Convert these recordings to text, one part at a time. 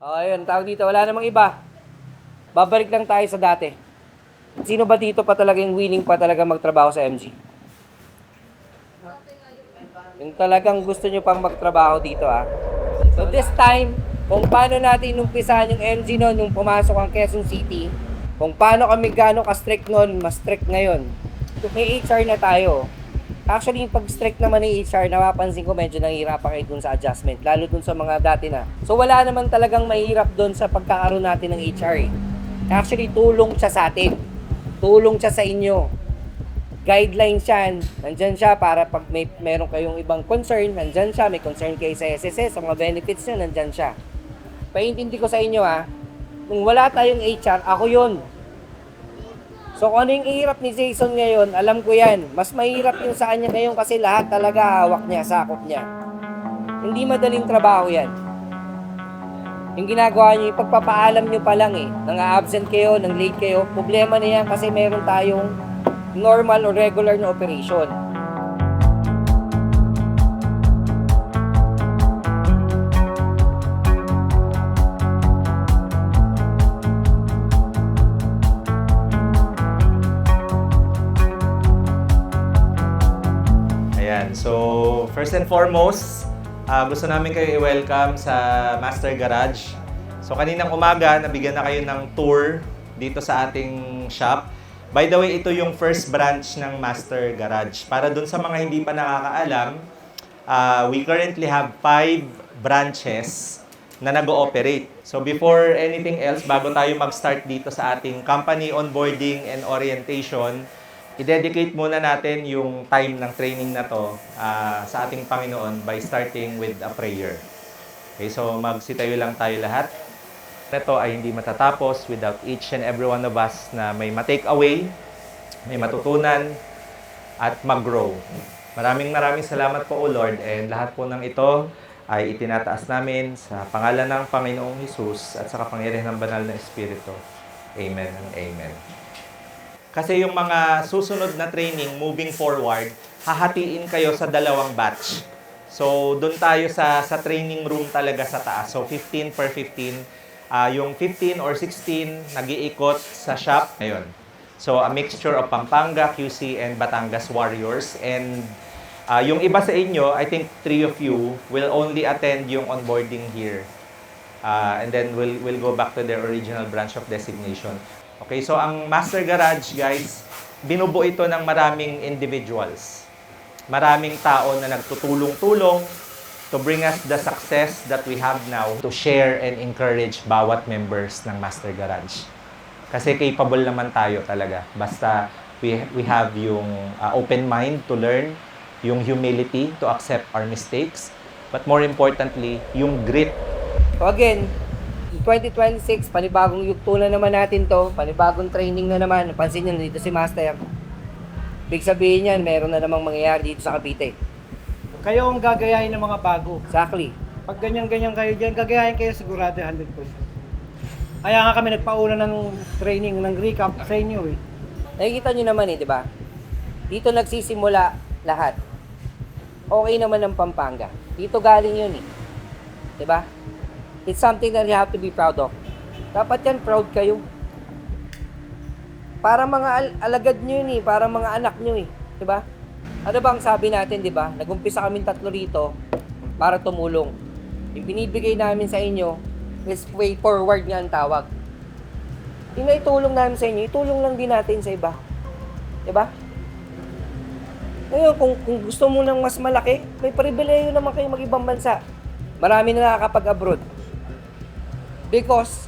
Ayun, tawag dito, wala namang iba. Babalik lang tayo sa dati. Sino ba dito pa talaga yung willing pa talaga magtrabaho sa MG? Yung talagang gusto nyo pang magtrabaho dito So this time, kung paano natin umpisahan yung MG noon nung pumasok ang Quezon City, kung paano kami gano'ng ka-strict noon, mas strict ngayon. May HR na tayo. Actually, yung pag-strict naman ng HR, napapansin ko medyo nahihirapan kayo dun sa adjustment, lalo dun sa mga dati na. So wala naman talagang mahirap dun sa pagkakaroon natin ng HR Actually, tulong siya sa atin. Tulong siya sa inyo. Guidelines yan. Nandyan siya para pag meron kayong ibang concern, nandyan siya. May concern kayo sa SSS, sa mga benefits nyo, nandyan siya. Paintindi ko sa inyo nung wala tayong HR, ako yun. So kung ano yung hirap ni Jason ngayon, alam ko yan. Mas mahirap yung sa kanya ngayon kasi lahat talaga hawak niya, sakop niya. Hindi madaling trabaho yan. Yung ginagawa niyo, yung pagpapaalam niyo pa lang nang absent kayo, nang late kayo, problema na yan kasi meron tayong normal or regular na operation. So, first and foremost, gusto namin kayo i-welcome sa Master Garage. So, kaninang umaga, nabigyan na kayo ng tour dito sa ating shop. By the way, ito yung first branch ng Master Garage. Para dun sa mga hindi pa nakakaalam, we currently have 5 branches na nag-ooperate. So, before anything else, bago tayo mag-start dito sa ating company onboarding and orientation, i-dedicate muna natin yung time ng training na to sa ating Panginoon by starting with a prayer. Okay, so magsitayo lang tayo lahat. Ito ay hindi matatapos without each and every one of us na may ma-take away, may matutunan, at mag-grow. Maraming salamat po, O Lord, and lahat po ng ito ay itinataas namin sa pangalan ng Panginoong Hesus at sa kapangyarihan ng banal na Espiritu. Amen and amen. Kasi yung mga susunod na training, moving forward, hahatiin kayo sa dalawang batch. So, doon tayo sa training room talaga sa taas. So, 15 per 15. Yung 15 or 16, nag-iikot sa shop. Ngayon. So, a mixture of Pampanga, QC, and Batangas Warriors. And yung iba sa inyo, I think 3 of you, will only attend yung onboarding here. And then, we'll go back to their original branch of designation. Okay, so ang Master Garage, guys, binubuo ito ng maraming individuals. Maraming tao na nagtutulong-tulong to bring us the success that we have now to share and encourage bawat members ng Master Garage. Kasi capable naman tayo talaga. Basta we have yung open mind to learn, yung humility to accept our mistakes, but more importantly, yung grit. So again, 2026, panibagong yugto na naman natin to, panibagong training na naman. Pansin nyo, dito si Master. Big sabihin yan, meron na namang mangyayari dito sa Cavite. Kayo ang gagayahin ng mga bago. Exactly. Pag ganyan-ganyan kayo dyan, gagayahin kayo sigurado 100%. Kaya nga kami nagpauna ng training, ng recap sa inyo Nakikita nyo naman di ba? Dito nagsisimula lahat. Okay naman ang Pampanga. Dito galing yun di ba? It's something that you have to be proud of. Dapat yan, proud kayo. Para mga alagad nyo yun para mga anak nyo di ba? Ano bang sabi natin, di ba? Nag-umpisa kaming 3 rito para tumulong. Yung binibigay namin sa inyo is way forward nga ang tawag. Yung naitulong namin sa inyo, itulong lang din natin sa iba. Di ba? Ngayon, kung gusto mo ng mas malaki, may pribileyo naman kayo mag-ibang bansa. Marami na nakakapag-abroad. Because,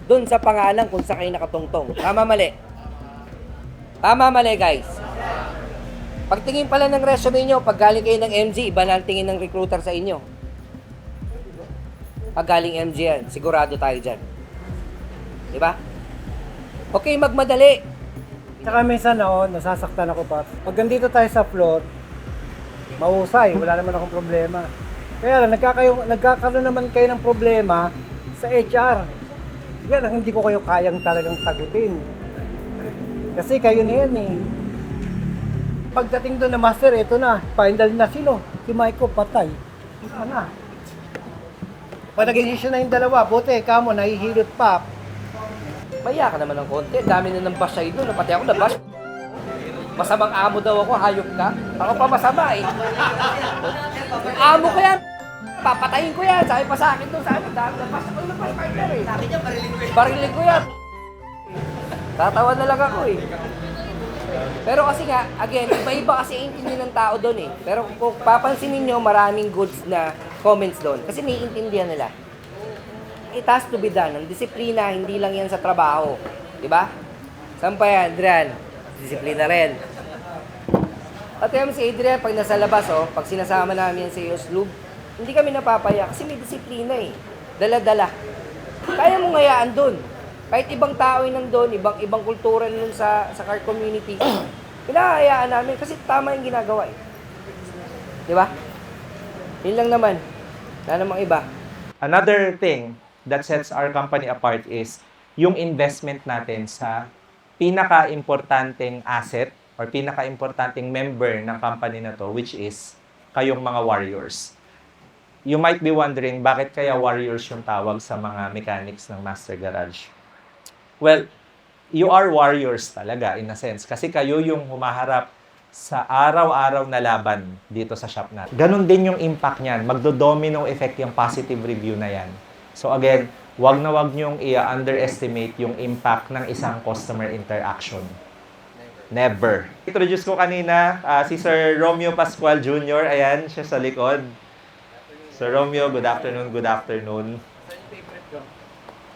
dun sa pangalan kung saan kayo nakatungtong. Tama, mali? Tama, mali, guys. Pagtingin pala ng resume nyo, pag galing kayo ng MG, iba na ang tingin ng recruiter sa inyo. Pag galing MG yan, sigurado tayo dyan. Diba? Okay, magmadali. Tsaka minsan nasasaktan ako pa. Pag nandito tayo sa floor, mahusay, wala naman akong problema. Kaya lang, nagkakaroon naman kayo ng problema sa HR. Yan ang hindi ko kayo kayang talagang sagutin. Kasi kayo na yan Pagdating doon na master, ito na, final na sino? Si Michael patay. Ito na. Pag nag-issue na yung dalawa, buti, kamo, nahihilot pa. Maya ka naman ng konti. Dami na ng bash sa'yo doon. Pati ako na-bash. Masamang amo daw ako, hayop ka. Ako pa masama eh. Yung amo ko yan. Papatayin ko yan. Sabi pa sa akin doon. Sabi, dami na-bash ako ng partner eh. Bariling ko yan. Tatawa na lang ako eh. Pero kasi nga, again, iba-iba kasi intindihan ng tao doon eh. Pero kung papansinin nyo, maraming goods na comments doon. Kasi naiintindihan nila. It has to be done. Ang disiplina, hindi lang yan sa trabaho. Diba? Saan pa yan, Adrian? Disiplina rin. At kaya si Adrian, pag nasa labas, pag sinasama namin yan sa Yoslub, hindi kami napapaya kasi may disiplina eh. Dala-dala. Kaya mo ngayaan doon. Kahit ibang tao yung nandun, ibang kultura nun sa car community, pinahayaan namin kasi tama yung ginagawa eh. Di ba? Yun lang naman. Wala namang iba. Another thing that sets our company apart is yung investment natin sa pinaka-importanting asset or pinaka-importanting member ng company na to, which is kayong mga warriors. You might be wondering, bakit kaya warriors yung tawag sa mga mechanics ng Master Garage? Well, you are warriors talaga in a sense kasi kayo yung humaharap sa araw-araw na laban dito sa shop natin. Ganon din yung impact niyan. Magdo-domino effect yung positive review na yan. So again, wag na wag niyong i-underestimate yung impact ng isang customer interaction. Never. Introduce ko kanina si Sir Romeo Pascual Jr. Ayan, siya sa likod. Sir Romeo, good afternoon, good afternoon.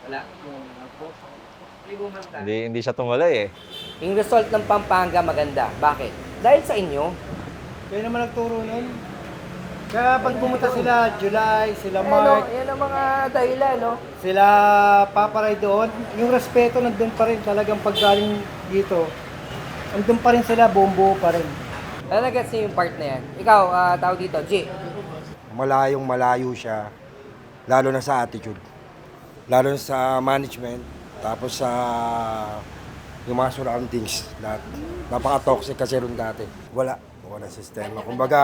Wala. Hindi siya tumulay eh. Yung result ng Pampanga maganda. Bakit? Dahil sa inyo. Kayo naman nagturo nun. Kaya pag pumunta sila, July, sila Mark, Yan ang mga dahilan, no? sila paparay doon, yung respeto nandun pa rin talagang paggaling dito. Nandun pa rin sila, buong-buo pa rin. Nagets niyo yung part na yan. Ikaw, tao dito, G. Malayong malayo siya, lalo na sa attitude. Lalo na sa management, tapos sa yung mga surroundings, lahat. Napaka-toxic kasi rin dati. Wala sistema. Kumbaga,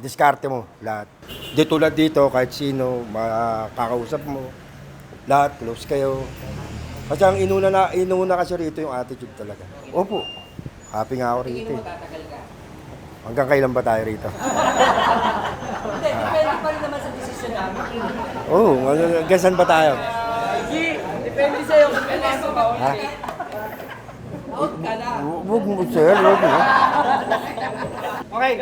diskarte mo lahat. Di tulad dito, kahit sino, makakausap mo, lahat, close kayo. Kasi ang inuna kasi rito yung attitude talaga. Opo, happy nga ako rito. Tatagal ka. Hanggang kailan ba tayo rito? Hindi, depende pa rin naman sa desisyon namin. Oo, hanggang saan ba tayo? Depende sa'yo kung kailan mo ba. Ha? Out ka na. Huwag mo, sir. Huwag mo. Okay,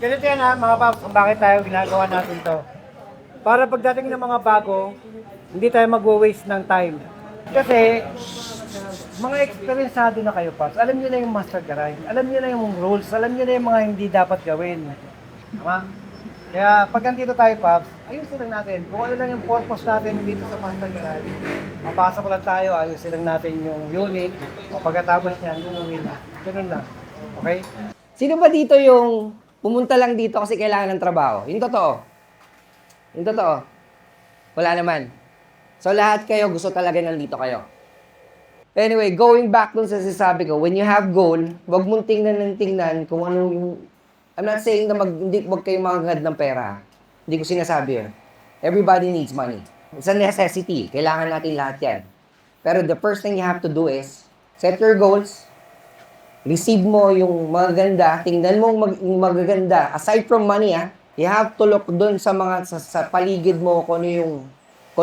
ganito yan ha, mga paps, kung bakit tayo ginagawa natin to. Para pagdating ng mga bago, hindi tayo mag-waste ng time. Kasi, mga eksperyensado na kayo, paps. Alam niyo na yung master garage. Alam niyo na yung rules. Alam niyo na yung mga hindi dapat gawin. Tama? Kaya, pag nandito tayo, paps, ayusin lang natin. Kung ano lang yung purpose natin dito sa master garage, mapasok lang tayo, ayusin lang natin yung unit. O pagkatapos niyan, gumuwi na. Ganun lang. Okay? Sino ba dito yung pumunta lang dito kasi kailangan ng trabaho? Yung totoo. Yung totoo. Wala naman. So lahat kayo gusto talaga nandito kayo. Anyway, going back dun sa sinasabi ko, when you have goal, wag mong tingnan ng tingnan kung ano yung... I'm not saying na hindi wag kayong manghangad ng pera. Hindi ko sinasabi yun. Everybody needs money. It's a necessity. Kailangan natin lahat yan. Pero the first thing you have to do is set your goals, receive mo yung magaganda, tingnan mo yung magaganda. Aside from money, you have to look dun sa mga sa paligid mo kung ano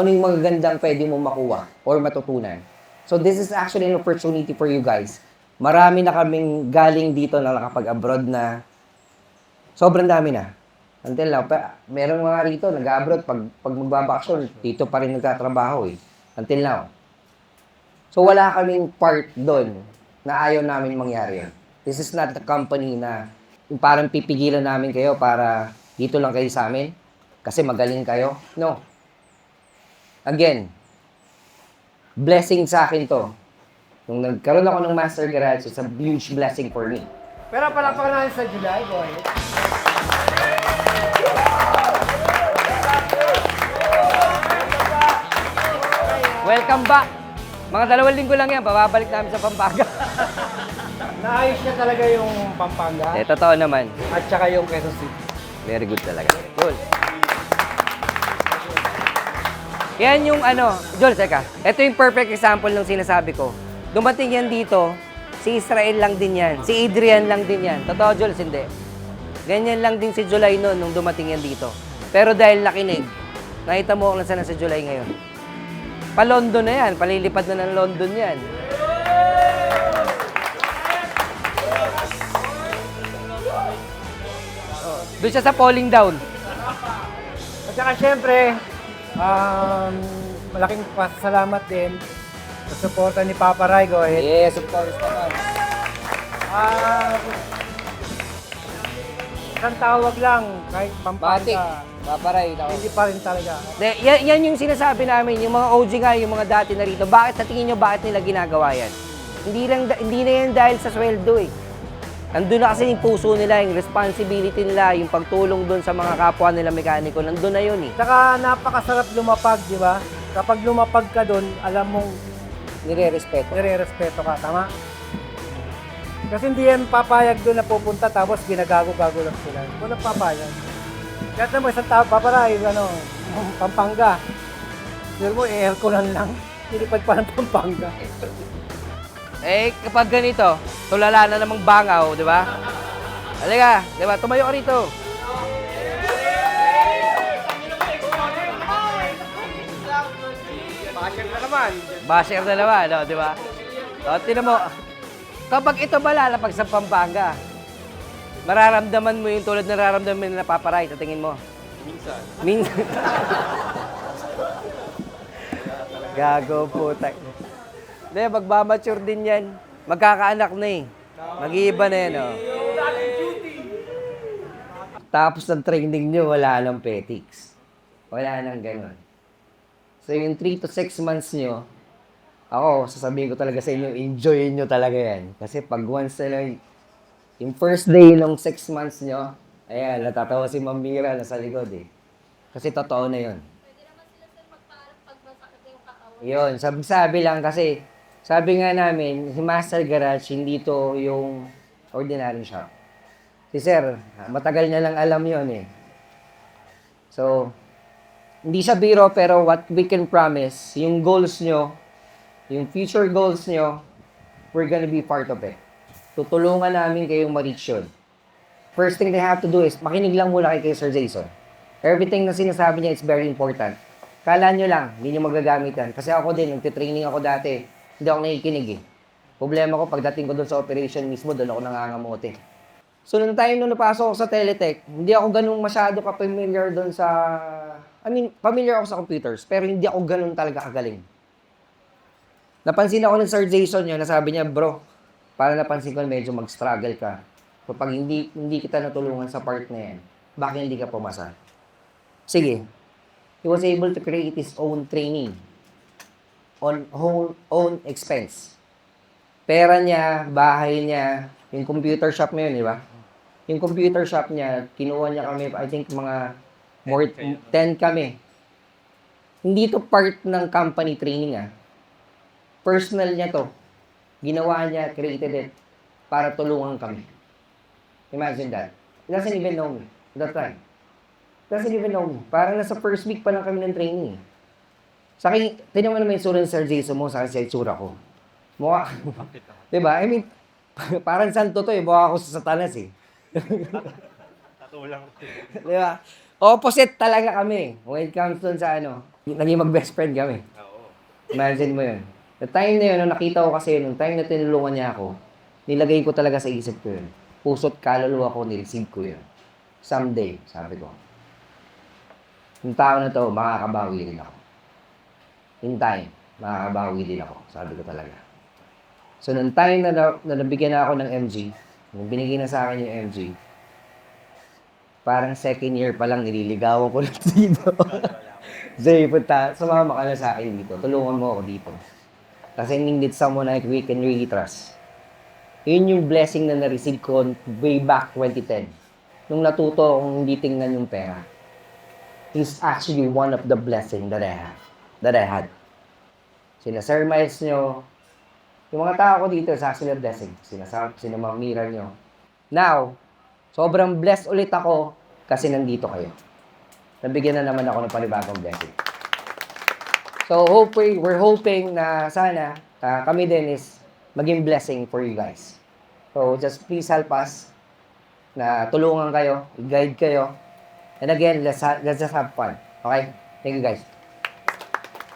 yung magagandang pwede mo makuha or matutunan. So this is actually an opportunity for you guys. Marami na kaming galing dito na nakapag-abroad na sobrang dami na. Until now, meron mga rito nag-abroad pag magbabakasyon, dito pa rin nagtatrabaho eh. Until now. So wala kaming part doon na ayaw namin mangyari yun. This is not the company na yung parang pipigilan namin kayo para dito lang kayo sa amin kasi magaling kayo. No. Again, blessing sa akin to. Nung nagkaroon ako ng Master Garage, it's a huge blessing for me. Pero palakpakan natin sa July, go ahead. Welcome back! Mga 2 linggo lang yan, bababalik namin sa Pampanga. Naayos niya talaga yung Pampanga Totoo naman. at saka yung Quezon City. Very good talaga. Cool. Yan yung ano, Joel, teka. Ito yung perfect example ng sinasabi ko. Dumating yan dito, si Israel lang din yan. Si Adrian lang din yan. Totoo, Joel, hindi. Ganyan lang din si July noon nung dumating yan dito. Pero dahil nakinig, nakita mo kung nasaan na si July ngayon. Pa-London na yan. Palilipad na ng London yan. Doon siya sa falling down. At saka syempre, malaking pasalamat din sa suporta ni Papa Ray. Go ahead. Yes, of course naman. Isang tawag lang, kahit Matik. Pampanga, Paparay. hindi pa rin talaga. Yan yung sinasabi namin, yung mga OG nga, yung mga dati na rito. Bakit sa tingin nyo, bakit nila ginagawa yan? Hindi na yan dahil sa sweldo eh. Andun na kasi yung puso nila, yung responsibility nila, yung pagtulong doon sa mga kapwa nila mekaniko, nandun na yun eh. Saka napakasarap lumapag, di ba? Kapag lumapag ka doon, alam mong Nire-respeto. nire-respeto ka, tama? Kasi hindi yan papayag doon na pupunta tapos ginagago-gago lang sila. Walang papayag. Kahit naman isang tao, paparay, Pampanga. Siguro mo, airconan lang. Nilipad pa ng Pampanga. Eh, kapag ganito, tulala na namang bangaw, di ba? Halika, di ba? Tumayo ka rito. Basher na naman, no, di ba? O, tinan mo, kapag ito ba lalapag sa Pampanga, mararamdaman mo yung tulad na nararamdaman na Paparay, sa tingin mo? Minsan. Gago po, Hindi, magmamature din yan. Magkakaanak na eh. Mag-iiba na yan, oh. Tapos ng training nyo, wala nang petics. Wala nang ganun. So, yung 3 to 6 months nyo, ako, sasabihin ko talaga sa inyo, enjoyin nyo talaga yan. Kasi pag once na lang, yung first day ng 6 months nyo, ayan, natatawa si Ma'am Mira na sa likod eh. Kasi totoo na yun. Yun, sabi lang kasi, sabi nga namin, si Master Garage, hindi to yung ordinary shop. Si Sir, matagal niya lang alam yon eh. So, hindi siya biro, pero what we can promise, yung goals nyo, yung future goals nyo, we're gonna be part of it. Tutulungan namin kayong ma-reach yun. First thing they have to do is, makinig lang muna kay Sir Jason. Everything na sinasabi niya is very important. Kala nyo lang, hindi nyo magagamit yan. Kasi ako din, nagtitraining ako dati, hindi ako nakikinig eh. Problema ko, pagdating ko doon sa operation mismo, doon ako nangangamote. So, nung time nung napasok ako sa Teletech, hindi ako ganun masyado ka-familiar doon sa... familiar ako sa computers, pero hindi ako ganun talaga kagaling. Napansin ako ng Sir Jason yun, nasabi niya, bro, para napansin ko medyo mag-struggle ka. Kapag hindi kita natulungan sa part na yan, bakit hindi ka pumasa? Sige. He was able to create his own training on own expense. Pera niya, bahay niya, yung computer shop niya yun, di ba? Yung computer shop niya, kinuha niya kami, I think mga 10 kami. Hindi to part ng company training ah. Personal niya to. Ginawa niya, created it para tulungan kami. Imagine that. He doesn't even know me that time. Doesn't even know me. Parang nasa first week pa lang kami ng training. Sa akin, tinan mo naman yung sura ng Sir Jason mo, sa akin siya yung sura ko. Mukha, diba? I mean, parang santo to eh. Mukha ako sa Satanas eh. Tattoo lang. Diba? Opposite talaga kami. When it comes dun sa ano, naging mag-best friend kami. Imagine mo yun. The time na yun, nung nakita ko kasi yun, nung time na tinulungan niya ako, nilagay ko talaga sa isip ko yun. Puso't kaluluwa ko, nireceive ko yun. Someday, sabi ko. Yung tao na to, makakabawi rin ako. In time, makakabawi din ako. Sabi ko talaga. So, nung time na nabigyan na ako ng MG, nung binigay na sa akin yung MG, parang second year pa lang nililigawan ko lang dito. Zay, punta, sumama ka na sa akin dito. Tulungan mo ako dito. Kasi I need someone that we can really trust. Yun yung blessing na na-receive ko way back 2010. Nung natuto akong hindi tingnan yung pera. It's actually one of the blessing that I had. Sina Sir Miles nyo, yung mga tao ko dito is actually a blessing. Sina Mamira nyo. Now, sobrang blessed ulit ako kasi nandito kayo. Nabigyan na naman ako ng panibagong blessing. So we're hoping na sana kami din is maging blessing for you guys. So just please help us na tulungan kayo, i-guide kayo. And again, let's just have fun. Okay? Thank you guys.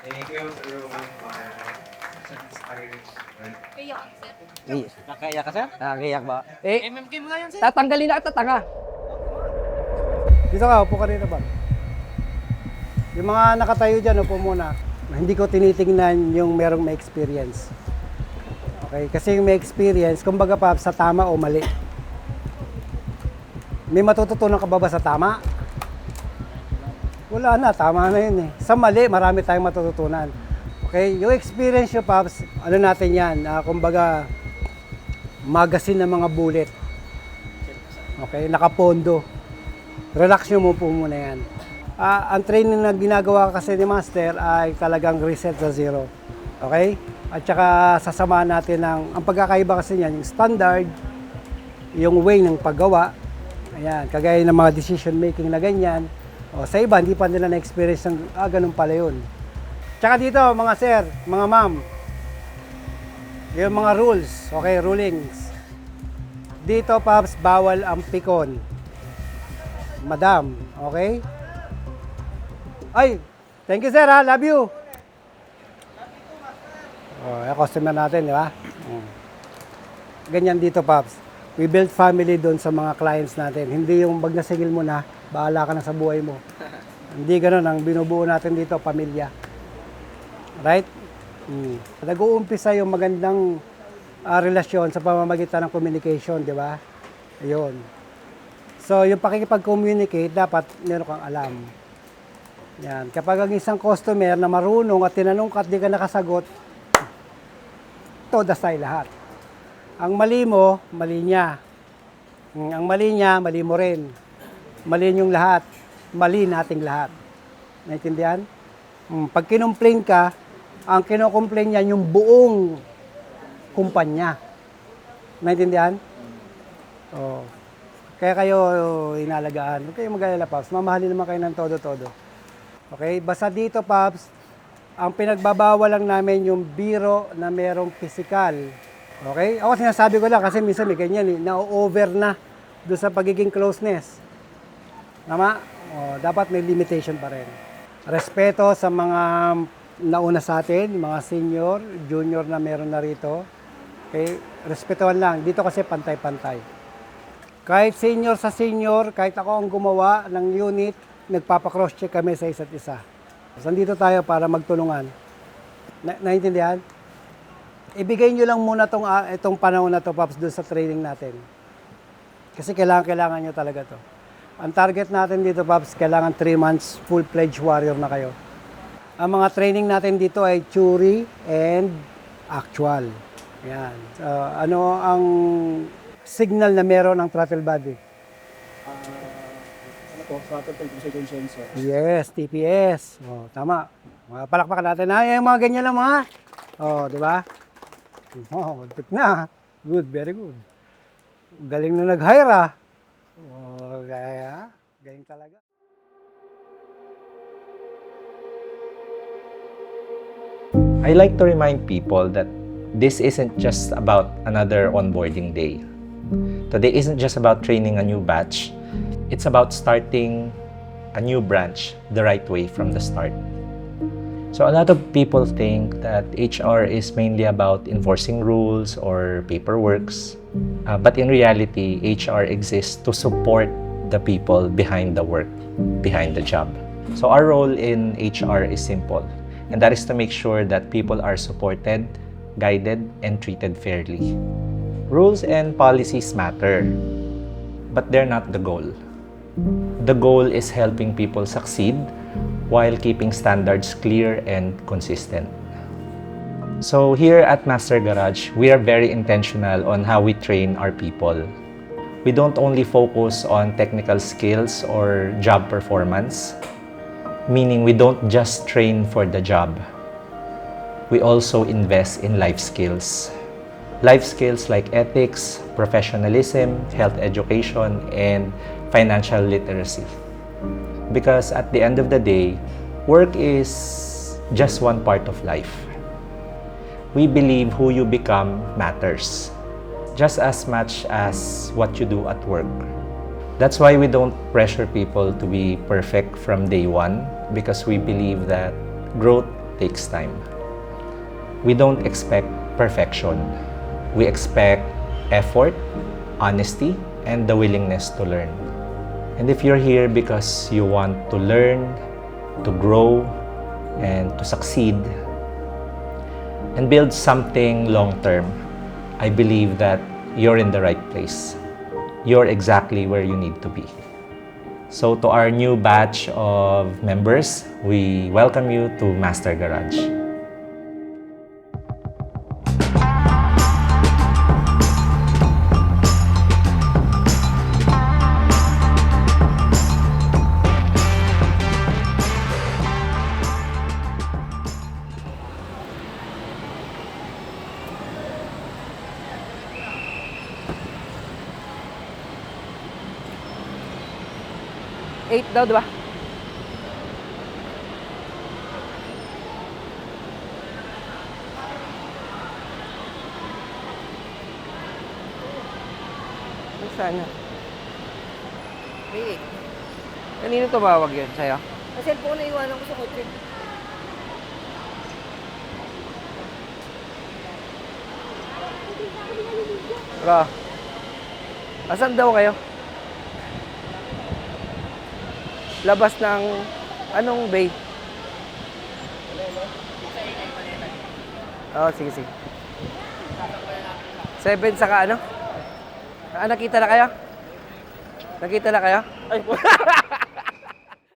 Thank you, Sir Roman. Nakakaiyak ka, sir? Nakakaiyak ba? Tatanggalin na kita, tanga. Dito ka, upo ka rito ba? Yung mga nakatayo dyan, upo muna. Hindi ko tinitingnan yung merong may experience. Okay? Kasi yung may experience, kumbaga pa sa tama o mali. May matututunan ka ba sa tama? Wala na, tama na yun eh. Sa mali, marami tayong matututunan. Okay? Yung experience nyo, Paps, ano natin yan, kumbaga, magazine ng mga bullet. Okay? Nakapondo. Relax nyo mo po muna yan. Ang training na ginagawa kasi ni Master ay talagang reset sa zero. Okay? At saka sasamahan natin ang pagkakaiba kasi niyan, yung standard, yung way ng paggawa, ayan, kagaya ng mga decision making na ganyan. O, sa iba, hindi pa nila na-experience ng, ganun pala yun. Tsaka dito, mga sir, mga ma'am, yung mga rules, okay, rulings. Dito, Paps, bawal ang pikon. Madam, okay? Ay, thank you sir ha, love you. Oh, yung customer natin, di ba? Ganyan dito, Paps. We build family doon sa mga clients natin. Hindi yung pag nasigil mo na, bahala ka na sa buhay mo. Hindi ganun, ang binubuo natin dito, pamilya. Right? Nag-uumpisa yung magandang relasyon sa pamamagitan ng communication, di ba? Ayun. So, yung pakikipag-communicate, dapat meron kang alam. Yan. Kapag ang isang customer na marunong at tinanong ka at di ka nakasagot, todas tayo lahat. Ang mali mo, mali niya. Ang mali niya, mali mo rin. Mali niyong lahat. Mali nating lahat. Naintindihan? Pag kinumplain ka, ang kinocomplain niya yung buong kumpanya. Naintindihan? Oh. Kaya kayo inalagaan. Huwag kayong mag-alala, Paps. Mamahalin naman kayo ng todo-todo. Okay? Basta dito, Paps, ang pinagbabawal lang namin yung biro na merong physical. Okay? Ako sinasabi ko lang kasi minsan may ganyan eh, na-over na doon sa pagiging closeness. Tama? Dapat may limitation pa rin. Respeto sa mga nauna sa atin, mga senior, junior na meron na rito. Okay? Respetuhan lang. Dito kasi pantay-pantay. Kahit senior sa senior, kahit ako ang gumawa ng unit, nagpapa-cross-check kami sa isa't isa. So, nandito tayo para magtulungan. Naintindihan? Ibigay nyo lang muna itong panahon na to, Paps, doon sa training natin. Kasi kailangan nyo talaga to. Ang target natin dito, Paps, kailangan 3 months full-fledged warrior na kayo. Ang mga training natin dito ay theory and actual. Yan. Ano ang signal na meron ng throttle body? Throttle temperature sensor. Yes, TPS. Tama. Palakpakan natin. Yung mga ganyan lang mga. Di ba? Good na. Good, very good. Galing na nag-hire ah. Galing talaga. I like to remind people that this isn't just about another onboarding day. Today isn't just about training a new batch. It's about starting a new branch the right way from the start. So a lot of people think that HR is mainly about enforcing rules or paperworks. But in reality, HR exists to support the people behind the work, behind the job. So our role in HR is simple, and that is to make sure that people are supported, guided, and treated fairly. Rules and policies matter, but they're not the goal. The goal is helping people succeed while keeping standards clear and consistent. So here at Master Garage, we are very intentional on how we train our people. We don't only focus on technical skills or job performance, meaning we don't just train for the job. We also invest in life skills. Life skills like ethics, professionalism, health education, and financial literacy. Because at the end of the day, work is just one part of life. We believe who you become matters, just as much as what you do at work. That's why we don't pressure people to be perfect from day one, because we believe that growth takes time. We don't expect perfection. We expect effort, honesty, and the willingness to learn. And if you're here because you want to learn, to grow, and to succeed, and build something long-term, I believe that you're in the right place. You're exactly where you need to be. So to our new batch of members, we welcome you to Master Garage. Eight daw, di ba? Saan na? May 8. Kanino tumawag yun? Sa'yo? Ang cellphone na iwanan ko sa kotse. Bro, asan daw kayo? Labas ng anong bay? Oo, sige, sige. 7 saka ano? Ah, nakita na kayo? Nakita na kayo? Ay,